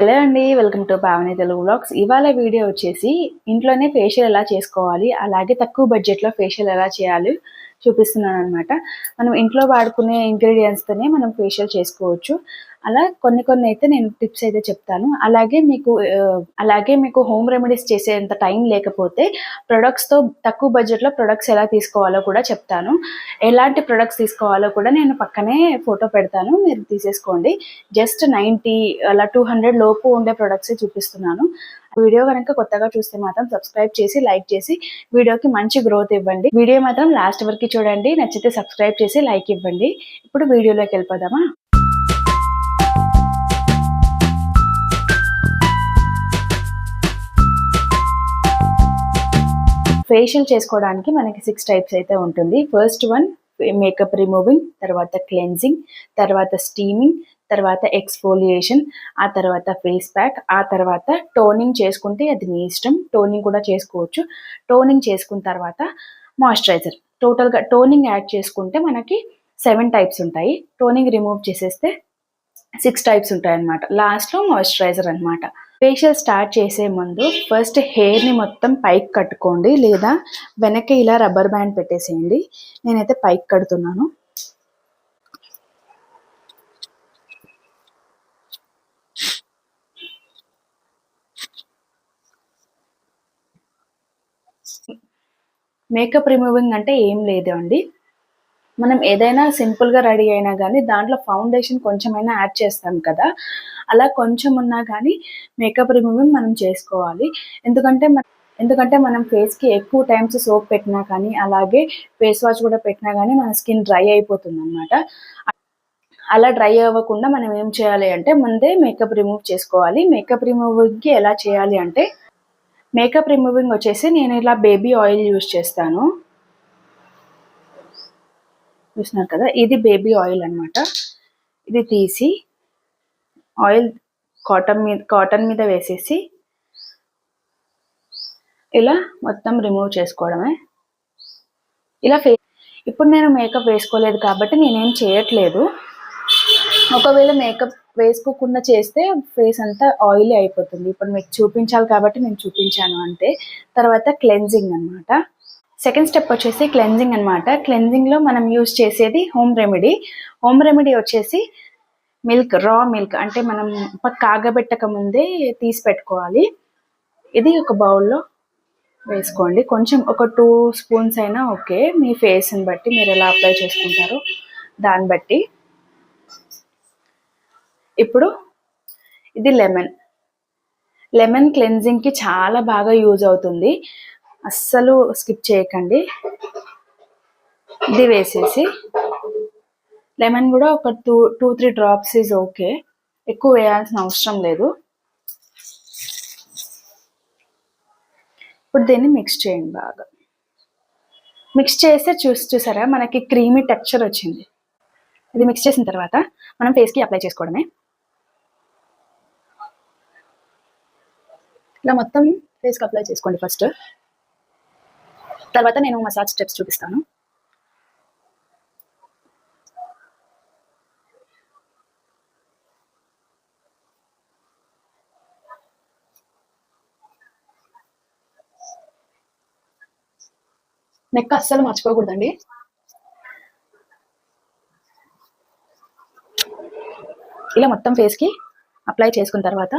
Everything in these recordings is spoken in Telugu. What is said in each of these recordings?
హలో అండి, welcome to Pavani Telugu vlogs. ఇవాళ వీడియో వచ్చేసి ఇంట్లోనే ఫేషియల్ ఎలా చేసుకోవాలి, అలాగే తక్కువ బడ్జెట్లో ఫేషియల్ ఎలా చేయాలి చూపిస్తున్నాను అనమాట. మనం ఇంట్లో వాడుకునే ఇంగ్రీడియంట్స్తోనే మనం ఫేషియల్ చేసుకోవచ్చు. అలా కొన్ని అయితే నేను టిప్స్ అయితే చెప్తాను. అలాగే మీకు హోమ్ రెమెడీస్ చేసేంత టైం లేకపోతే ప్రొడక్ట్స్తో తక్కువ బడ్జెట్లో ప్రొడక్ట్స్ ఎలా తీసుకోవాలో కూడా చెప్తాను. ఎలాంటి ప్రొడక్ట్స్ తీసుకోవాలో కూడా నేను పక్కనే ఫోటో పెడతాను, మీరు తీసేసుకోండి. జస్ట్ 90 అలా 200 లోపు ఉండే ప్రొడక్ట్సే చూపిస్తున్నాను. వీడియో కనుక కొత్తగా చూస్తే మాత్రం సబ్స్క్రైబ్ చేసి లైక్ చేసి వీడియోకి మంచి గ్రోత్ ఇవ్వండి. వీడియో మాత్రం లాస్ట్ వరకు చూడండి, నచ్చితే సబ్స్క్రైబ్ చేసి లైక్ ఇవ్వండి. ఇప్పుడు వీడియోలోకి వెళ్ళిపోదామా. ఫేషియల్ చేసుకోవడానికి మనకి 6 టైప్స్ అయితే ఉంటుంది. ఫస్ట్ వన్ మేకప్ రిమూవింగ్, తర్వాత క్లెన్జింగ్, తర్వాత స్టీమింగ్, తర్వాత ఎక్స్ఫోలియేషన్, ఆ తర్వాత ఫేస్ ప్యాక్, ఆ తర్వాత టోనింగ్ చేసుకుంటే అది మీ ఇష్టం, టోనింగ్ కూడా చేసుకోవచ్చు. టోనింగ్ చేసుకున్న తర్వాత మాయిశ్చరైజర్. టోటల్గా టోనింగ్ యాడ్ చేసుకుంటే మనకి 7 టైప్స్ ఉంటాయి. టోనింగ్ రిమూవ్ చేసేస్తే 6 టైప్స్ ఉంటాయి అన్నమాట. లాస్ట్లో మాయిశ్చరైజర్ అనమాట. ఫేషియల్ స్టార్ట్ చేసే ముందు ఫస్ట్ హెయిర్ని మొత్తం పైకి కట్టుకోండి, లేదా వెనక్కి ఇలా రబ్బర్ బ్యాండ్ పెట్టేసేయండి. నేనైతే పైకి కడుతున్నాను. మేకప్ రిమూవింగ్ అంటే ఏం లేదు అండి, మనం ఏదైనా సింపుల్గా రెడీ అయినా కానీ దాంట్లో ఫౌండేషన్ కొంచెమైనా యాడ్ చేస్తాం కదా, అలా కొంచెం ఉన్నా కానీ మేకప్ రిమూవింగ్ మనం చేసుకోవాలి. ఎందుకంటే మనం ఫేస్కి ఎక్కువ టైమ్స్ సోప్ పెట్టినా కానీ, అలాగే ఫేస్ వాష్ కూడా పెట్టినా కానీ మన స్కిన్ డ్రై అయిపోతుంది అనమాట. అలా డ్రై అవ్వకుండా మనం ఏం చేయాలి అంటే ముందే మేకప్ రిమూవ్ చేసుకోవాలి. మేకప్ రిమూవింగ్కి ఎలా చేయాలి అంటే, మేకప్ రిమూవింగ్ వచ్చేసి నేను ఇలా బేబీ ఆయిల్ యూజ్ చేస్తాను. చూస్తున్నారు కదా, ఇది బేబీ ఆయిల్ అనమాట. ఇది తీసి ఆయిల్ కాటన్ మీద వేసేసి ఇలా మొత్తం రిమూవ్ చేసుకోవడమే. ఇలా ఇప్పుడు నేను మేకప్ వేసుకోలేదు కాబట్టి నేనేం చేయట్లేదు. ఒకవేళ మేకప్ వేసుకోకుండా చేస్తే ఫేస్ అంతా ఆయిలీ అయిపోతుంది. ఇప్పుడు మీకు చూపించాలి కాబట్టి నేను చూపించాను అంతే. తర్వాత క్లెన్జింగ్ అనమాట. సెకండ్ స్టెప్ వచ్చేసి క్లెన్జింగ్ అనమాట. క్లెన్జింగ్లో మనం యూజ్ చేసేది హోమ్ రెమెడీ వచ్చేసి మిల్క్, రా మిల్క్ అంటే మనం కాగబెట్టక ముందే తీసి పెట్టుకోవాలి. ఇది ఒక బౌల్లో వేసుకోండి. కొంచెం ఒక 2 స్పూన్స్ అయినా ఓకే, మీ ఫేస్ని బట్టి మీరు ఎలా అప్లై చేసుకుంటారో దాన్ని బట్టి. ఇప్పుడు ఇది లెమన్ క్లెన్జింగ్కి చాలా బాగా యూజ్ అవుతుంది, అస్సలు స్కిప్ చేయకండి. ఇది వేసేసి లెమన్ కూడా ఒక 2-3 డ్రాప్స్ ఈజ్ ఓకే, ఎక్కువ వేయాల్సిన అవసరం లేదు. ఇప్పుడు దీన్ని మిక్స్ చేయండి. బాగా మిక్స్ చేస్తే చూసారా మనకి క్రీమీ టెక్స్చర్ వచ్చింది. ఇది మిక్స్ చేసిన తర్వాత మనం ఫేస్కి అప్లై చేసుకోవడమే. ఇలా మొత్తం ఫేస్కి అప్లై చేసుకోండి ఫస్ట్. తర్వాత నేను మసాజ్ స్టెప్స్ చూపిస్తాను. నెక్ అస్సలు మర్చిపోకూడదండి. ఇలా మొత్తం ఫేస్కి అప్లై చేసుకున్న తర్వాత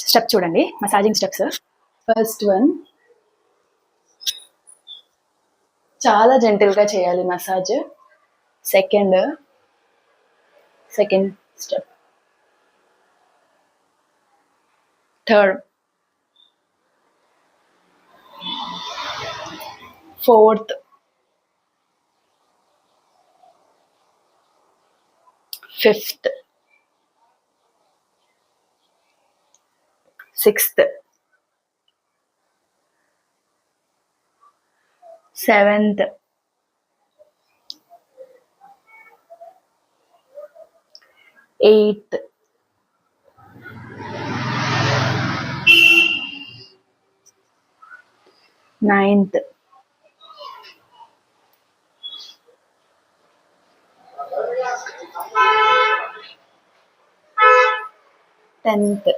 స్టెప్ చూడండి, మసాజింగ్ స్టెప్స్. ఫస్ట్ వన్ చాలా జెంటిల్గా చేయాలి massage. Second step, third, fourth, fifth, sixth, seventh, eighth, ninth, 10th.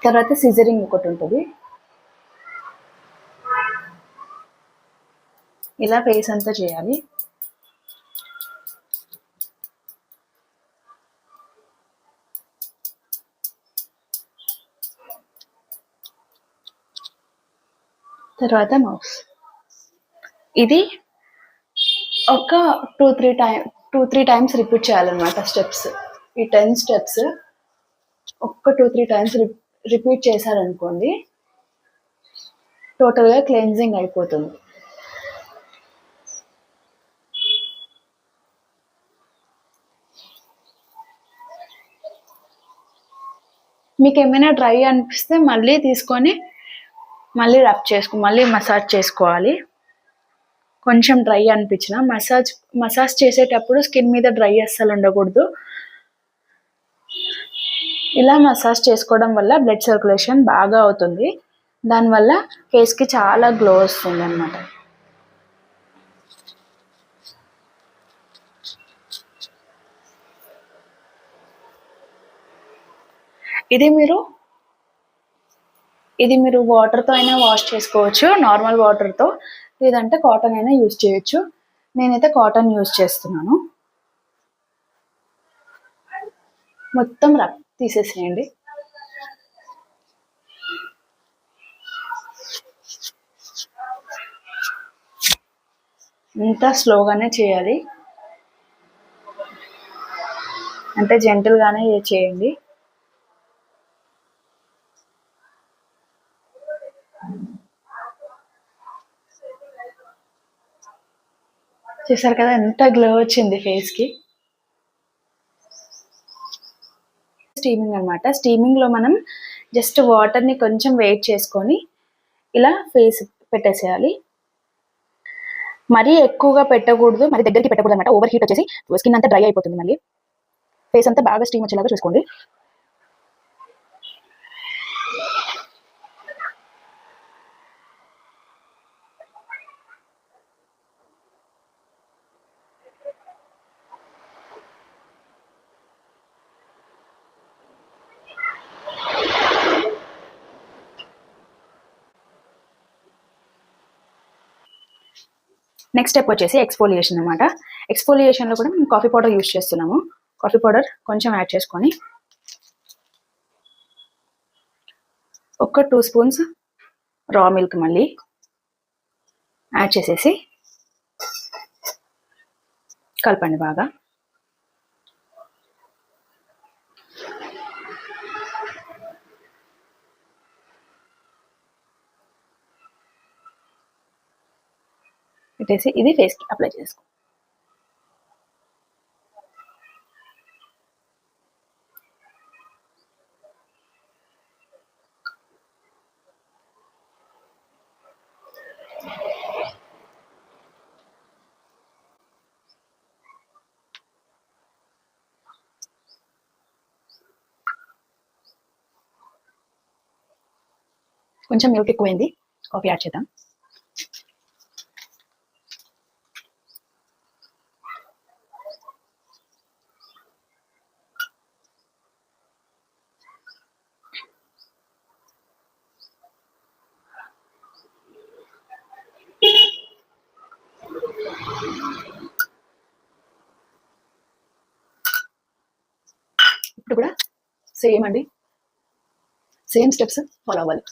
తర్వాత సిజరింగ్ ఒకటి ఉంటుంది. ఇలా ఫేస్ అంతా చేయాలి. తర్వాత మౌస్. ఇది ఒక 2-3 టైమ్స్ రిపీట్ చేయాలన్నమాట స్టెప్స్. ఈ 10 స్టెప్స్ ఒక్క 2-3 టైమ్స్ రిపీట్ చేశారనుకోండి, టోటల్గా క్లెన్జింగ్ అయిపోతుంది. మీకు ఏమైనా డ్రై అనిపిస్తే మళ్ళీ తీసుకొని మళ్ళీ మళ్ళీ మసాజ్ చేసుకోవాలి. కొంచెం డ్రై అనిపించిన మసాజ్ చేసేటప్పుడు స్కిన్ మీద డ్రై అస్సలు ఉండకూడదు. ఇలా మసాజ్ చేసుకోవడం వల్ల బ్లడ్ సర్క్యులేషన్ బాగా అవుతుంది. దానివల్ల ఫేస్కి చాలా గ్లో వస్తుంది అన్నమాట. ఇది మీరు వాటర్తో అయినా వాష్ చేసుకోవచ్చు, నార్మల్ వాటర్తో, లేదంటే కాటన్ అయినా యూజ్ చేయొచ్చు. నేనైతే కాటన్ యూజ్ చేస్తున్నాను. మొత్తం తీసేసేయండి. ఇంత స్లోగానే చేయాలి, అంటే జెంటల్గానే చేయండి. చూసారు కదా ఎంత గ్లో వచ్చింది ఫేస్కి. స్టీమింగ్ అనమాట. స్టీమింగ్లో మనం జస్ట్ వాటర్ని కొంచెం వెయిట్ చేసుకొని ఇలా ఫేస్ పెట్టేసేయాలి. మరీ ఎక్కువగా పెట్టకూడదు, మరీ దగ్గరికి పెట్టకూడదు అనమాట. ఓవర్ హీట్ వచ్చేసి స్కిన్ అంతా డ్రై అయిపోతుంది. మళ్ళీ ఫేస్ అంతా బాగా స్టీమ్ వచ్చేలాగా చూసుకోండి. నెక్స్ట్ స్టెప్ వచ్చేసి ఎక్స్ఫోలియేషన్ అనమాట. ఎక్స్ఫోలియేషన్లో కూడా మేము కాఫీ పౌడర్ యూజ్ చేస్తున్నాము. కాఫీ పౌడర్ కొంచెం యాడ్ చేసుకొని ఒక 2 స్పూన్స్ రా మిల్క్ మళ్ళీ యాడ్ చేసేసి కలపండి బాగా. పెట్టేసి ఇది ఫేస్కి అప్లై చేసుకో. కొంచెం మిల్క్ ఎక్కువైంది, కాఫీ యాడ్ చేద్దాం. ఇప్పుడు కూడా సేమ్ అండి, సేమ్ స్టెప్స్ ఫాలో అవ్వాలి.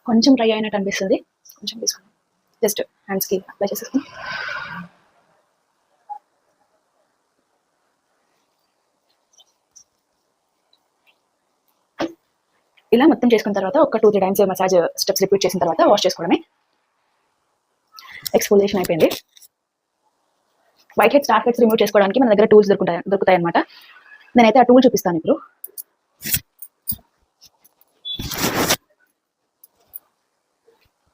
కొంచెం డ్రై అయినట్టు అనిపిస్తుంది, కొంచెం తీసుకుని జస్ట్ హ్యాండ్స్కి అప్లై చేసేసుకుని ఇలా మొత్తం చేసుకున్న తర్వాత ఒక 2-3 టైమ్స్ మసాజ్ స్టెప్స్ రిపీట్ చేసిన తర్వాత వాష్ చేసుకోవడమే. ఎక్స్ఫోలియేషన్ అయిపోయింది. White heads, dark heads remove చేసుకోవడానికి మన దగ్గర టూల్స్ దొరుకుతాయి అనమాట. నేనైతే ఆ టూల్ చూపిస్తాను ఇప్పుడు.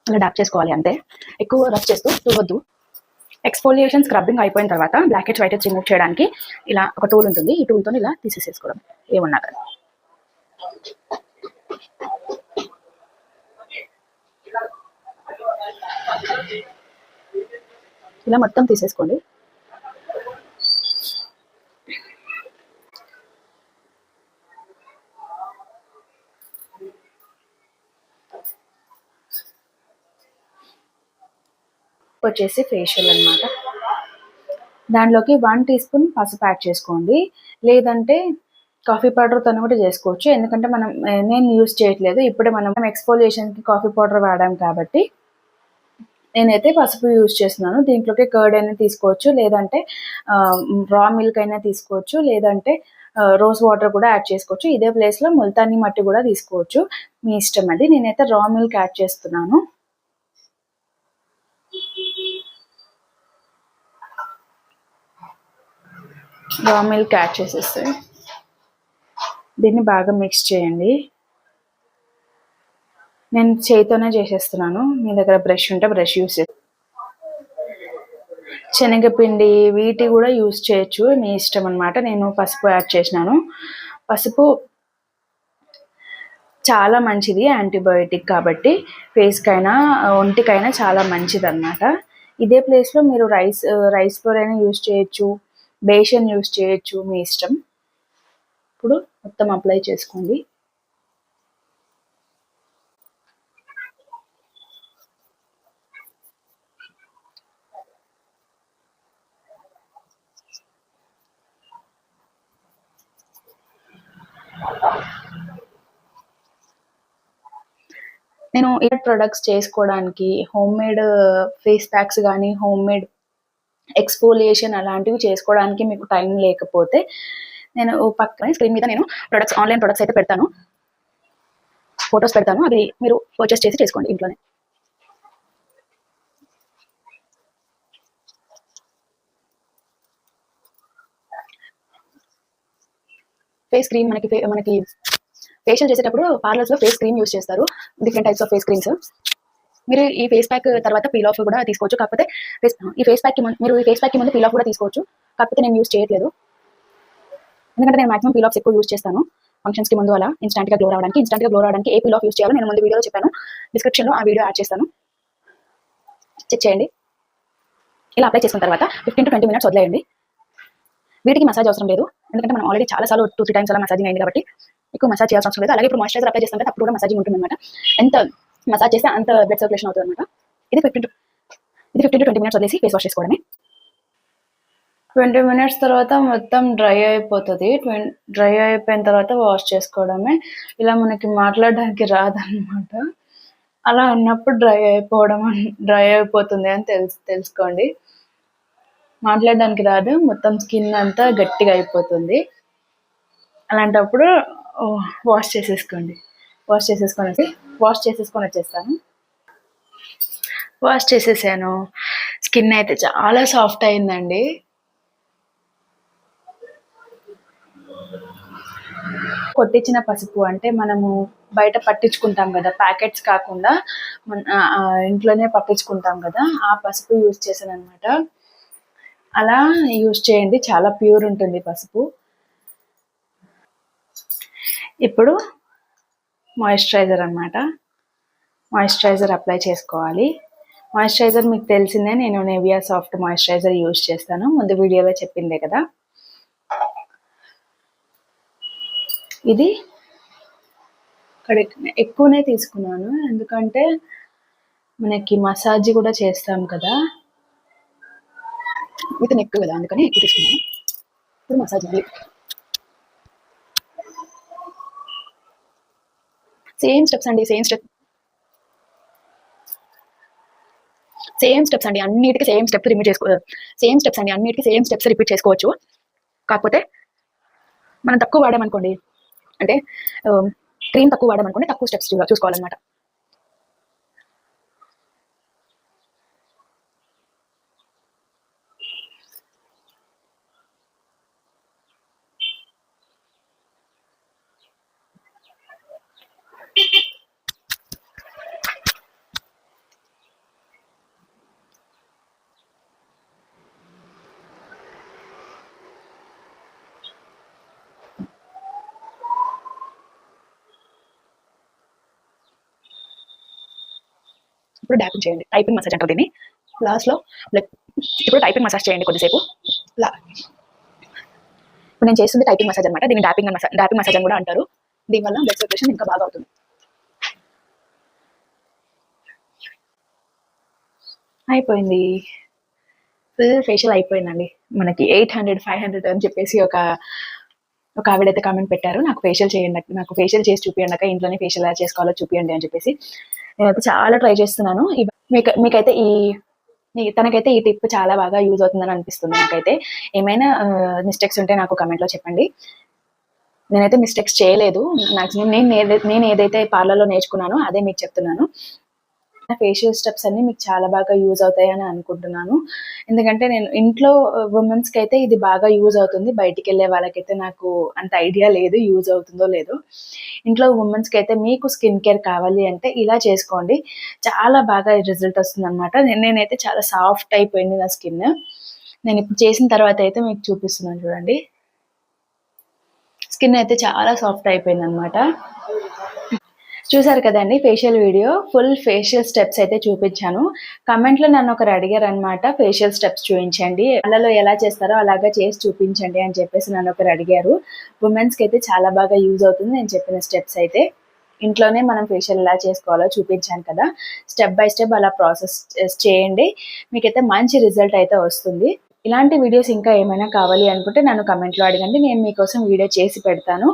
అలా డాక్ చేసుకోవాలి అంతే, ఎక్కువ రఫ్ చేస్తూ తువ్వద్దు. ఎక్స్ఫోలియేషన్ స్క్రబ్బింగ్ అయిపోయిన తర్వాత blackheads whiteheads remove చేయడానికి ఇలా ఒక టూల్ ఉంటుంది, ఈ టూల్తో ఇలా తీసేసేసుకోవడం ఏమన్నా కదా. ఇలా మొత్తం తీసేసుకోండి. వచ్చేసి ఫేషియల్ అన్నమాట. దానిలోకి 1 టీ స్పూన్ పసుపు యాడ్ చేసుకోండి, లేదంటే కాఫీ పౌడర్తో కూడా చేసుకోవచ్చు. ఎందుకంటే నేను యూజ్ చేయట్లేదు, ఇప్పుడే మనం ఎక్స్ఫోలియేషన్కి కాఫీ పౌడర్ వాడాం కాబట్టి నేనైతే పసుపు యూజ్ చేస్తున్నాను. దీంట్లోకి కర్డ్ అయినా తీసుకోవచ్చు, లేదంటే రా మిల్క్ అయినా తీసుకోవచ్చు, లేదంటే రోజ్ వాటర్ కూడా యాడ్ చేసుకోవచ్చు. ఇదే ప్లేస్లో ముల్తానీ మట్టి కూడా తీసుకోవచ్చు, మీ ఇష్టం అది. నేనైతే రా మిల్క్ యాడ్ చేస్తున్నాను. రా మిల్క్ యాడ్ చేసేస్తే దీన్ని బాగా మిక్స్ చేయండి. నేను చేతితోనే చేసేస్తున్నాను, మీ దగ్గర బ్రష్ ఉంటే బ్రష్ యూస్ చేసి. శనగపిండి వీటి కూడా యూస్ చేయొచ్చు, మీ ఇష్టం అనమాట. నేను పసుపు యాడ్ చేసినాను. పసుపు చాలా మంచిది, యాంటీబయోటిక్ కాబట్టి ఫేస్కైనా ఒంటికైనా చాలా మంచిది అన్నమాట. ఇదే ప్లేస్లో మీరు రైస్ ఫ్లోర్ అయినా యూస్ చేయొచ్చు, బేషన్ యూస్ చేయొచ్చు, మీ ఇష్టం. ఇప్పుడు మొత్తం అప్లై చేసుకోండి. నేను ఇయర్ ప్రొడక్ట్స్ చేసుకోవడానికి హోమ్ మేడ్ ఫేస్ ప్యాక్స్ కానీ హోమ్ మేడ్ ఎక్స్ఫోలియేషన్ అలాంటివి చేసుకోవడానికి మీకు టైం లేకపోతే నేను పక్కన స్క్రీన్ మీద నేను ఆన్లైన్ ప్రొడక్ట్స్ అయితే పెడతాను, ఫొటోస్ పెడతాను, అవి మీరు పర్చేస్ చేసి చేసుకోండి ఇంట్లోనే. ఫేస్ క్రీమ్ మనకి ఫేషియల్ చేసేటప్పుడు పార్లర్స్లో ఫేస్ క్రీమ్ యూస్ చేస్తారు, different types of face creams. మీరు ఈ ఫేస్ ప్యాక్ తర్వాత పీల్ ఆఫ్ కూడా తీసుకోవచ్చు, కాకపోతే ఈ ఫేస్ ప్యాక్కి ముందు పీల్ ఆఫ్ కూడా తీసుకోవచ్చు, కాకపోతే నేను యూస్ చేయట్లేదు. ఎందుకంటే నేను మాక్సిమం పీల్ ఆఫ్స్ ఎక్కువ యూస్ చేస్తాను ఫంక్షన్స్కి ముందు, అలా ఇన్స్టాంట్గా గ్లో రావడానికి ఏ పీల్ ఆఫ్ యూస్ చేయాలో నేను ముందు వీడియోలో చెప్పాను, డిస్క్రిప్షన్లో ఆ వీడియో యాడ్ చేస్తాను, చెక్ చేయండి. ఇలా అప్లై చేసుకున్న తర్వాత 15 to 20 minutes వదిలేయండి. వీటికి మసాజ్ అవసరం లేదు, ఎందుకంటే మనం ఆల్రెడీ చాలాసార్లు 2-3 times అలా మసాజింగ్ అయింది కాబట్టి ఎక్కువ మసాజ్ చేయాల్సిన అవసరం లేదు. అలాగే ఇప్పుడు మాయిశ్చరైజర్ అప్లై చేస్తాం కదా, అప్పుడు కూడా మసాజింగ్ ఉంటుంది అనమాట. ఎంత మసాజ్ చేస్తే అంత బ్లడ్ సర్క్యులేషన్ అవుతుంది అనమాట. ఇది 15 to 20 minutes వదిలేసి ఫేస్ వాష్ చేసుకోవడమే. 20 minutes తర్వాత మొత్తం డ్రై అయిపోతుంది. డ్రై అయిపోయిన తర్వాత వాష్ చేసుకోవడమే. ఇలా మనకి మాట్లాడడానికి రాదనమాట, అలా ఉన్నప్పుడు డ్రై అయిపోతుంది అని తెలుసుకోండి. మాట్లాడడానికి రాదు, మొత్తం స్కిన్ అంతా గట్టిగా అయిపోతుంది. అలాంటప్పుడు వాష్ చేసేసుకొని వచ్చేస్తాను. వాష్ చేసేసాను, స్కిన్ అయితే చాలా సాఫ్ట్ అయిందండి. కొట్టించిన పసుపు అంటే మనము బయట పట్టించుకుంటాం కదా, ప్యాకెట్స్ కాకుండా ఇంట్లోనే పట్టించుకుంటాం కదా, ఆ పసుపు యూజ్ చేశాను అనమాట. అలా యూజ్ చేయండి, చాలా ప్యూర్ ఉంటుంది పసుపు. ఇప్పుడు మాయిశ్చరైజర్ అన్నమాట, మాయిశ్చరైజర్ అప్లై చేసుకోవాలి. మాయిశ్చరైజర్ మీకు తెలిసిందే, నేను నివియా సాఫ్ట్ మాయిశ్చరైజర్ యూజ్ చేస్తాను, ముందు వీడియోలో చెప్పిందే కదా. ఇది ఎక్కువనే తీసుకున్నాను, ఎందుకంటే మనకి మసాజ్ కూడా చేస్తాం కదా, విత్ నెక్ కదా, అందుకని ఎక్కువ తీసుకున్నాను. ఇప్పుడు మసాజ్ చేయాలి. సేమ్ స్టెప్స్ అండి, సేమ్ స్టెప్స్ అండి, అన్నిటికీ సేమ్ స్టెప్స్ రిపీట్ చేసుకోవచ్చు. కాకపోతే మనం తక్కువ వాడామనుకోండి, అంటే క్రీమ్ తక్కువ వాడామనుకోండి, తక్కువ స్టెప్స్ చూసుకోవాలన్నమాట. ఇప్పుడు డాపింగ్ చేయండి, టైపింగ్ మసాజ్ అంటారు దీన్ని లాస్ట్లో. లైక్ ఇప్పుడు టైపింగ్ మసాజ్ చేయండి కొద్దిసేపు. ఇప్పుడు నేను చేస్తుంది టైపింగ్ మసాజ్ అనమాట. దీన్ని డాపింగ్ మసాజ్ అని కూడా అంటారు. దీనివల్ల బ్లడ్ సర్క్యులేషన్ ఇంకా బాగా అవుతుంది. అయిపోయింది, ఫుల్ ఫేషియల్ అయిపోయిందండి. మనకి 800 500 అని చెప్పేసి ఒక ఆవిడైతే కామెంట్ పెట్టారు, నాకు ఫేషియల్ చేయండి, నాకు ఫేషియల్ చేసి చూపియండి అక్క, ఇంట్లోనే ఫేషియల్ ఎలా చేసుకోవాలో చూపియండి అని చెప్పేసి. నేనైతే చాలా ట్రై చేస్తున్నాను. మీకైతే తనకైతే ఈ టిప్ చాలా బాగా యూజ్ అవుతుందని అనిపిస్తుంది నాకైతే. ఏమైనా మిస్టేక్స్ ఉంటే నాకు కమెంట్లో చెప్పండి. నేనైతే మిస్టేక్స్ చేయలేదు. మాక్సిమం నేను ఏదైతే పార్లర్లో నేర్చుకున్నానో అదే మీకు చెప్తున్నాను. ఫేషియల్ స్టెప్స్ అన్ని మీకు చాలా బాగా యూజ్ అవుతాయని అనుకుంటున్నాను. ఎందుకంటే నేను ఇంట్లో ఉమెన్స్కి అయితే ఇది బాగా యూజ్ అవుతుంది. బయటికి వెళ్ళే వాళ్ళకైతే నాకు అంత ఐడియా లేదు యూజ్ అవుతుందో లేదో. ఇంట్లో ఉమెన్స్కి అయితే మీకు స్కిన్ కేర్ కావాలి అంటే ఇలా చేసుకోండి, చాలా బాగా రిజల్ట్ వస్తుంది అనమాట. నేనైతే చాలా సాఫ్ట్ అయిపోయింది నా స్కిన్. నేను ఇప్పుడు చేసిన తర్వాత అయితే మీకు చూపిస్తున్నాను చూడండి. స్కిన్ అయితే చాలా సాఫ్ట్ అయిపోయింది అనమాట. చూసారు కదండి facial video, full facial steps అయితే చూపించాను. కమెంట్లో నన్ను ఒకరు అడిగారు అనమాట, ఫేషియల్ స్టెప్స్ చూపించండి, అలలో ఎలా చేస్తారో అలాగా చేసి చూపించండి అని చెప్పేసి నన్ను ఒకరు అడిగారు. ఉమెన్స్కి అయితే చాలా బాగా యూజ్ అవుతుంది నేను చెప్పిన స్టెప్స్ అయితే. ఇంట్లోనే మనం ఫేషియల్ ఎలా చేసుకోవాలో చూపించాను కదా, స్టెప్ బై స్టెప్ అలా ప్రాసెస్ చేయండి, మీకైతే మంచి రిజల్ట్ అయితే వస్తుంది. ఇలాంటి వీడియోస్ ఇంకా ఏమైనా కావాలి అనుకుంటే నన్ను కమెంట్లో అడగండి, నేను మీకోసం వీడియో చేసి పెడతాను.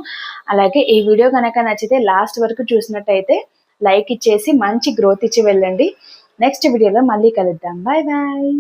అలాగే ఈ వీడియో కనుక నచ్చితే లాస్ట్ వరకు చూసినట్టయితే లైక్ ఇచ్చేసి మంచి గ్రోత్ ఇచ్చి వెళ్ళండి. నెక్స్ట్ వీడియోలో మళ్ళీ కలుద్దాం. Bye bye.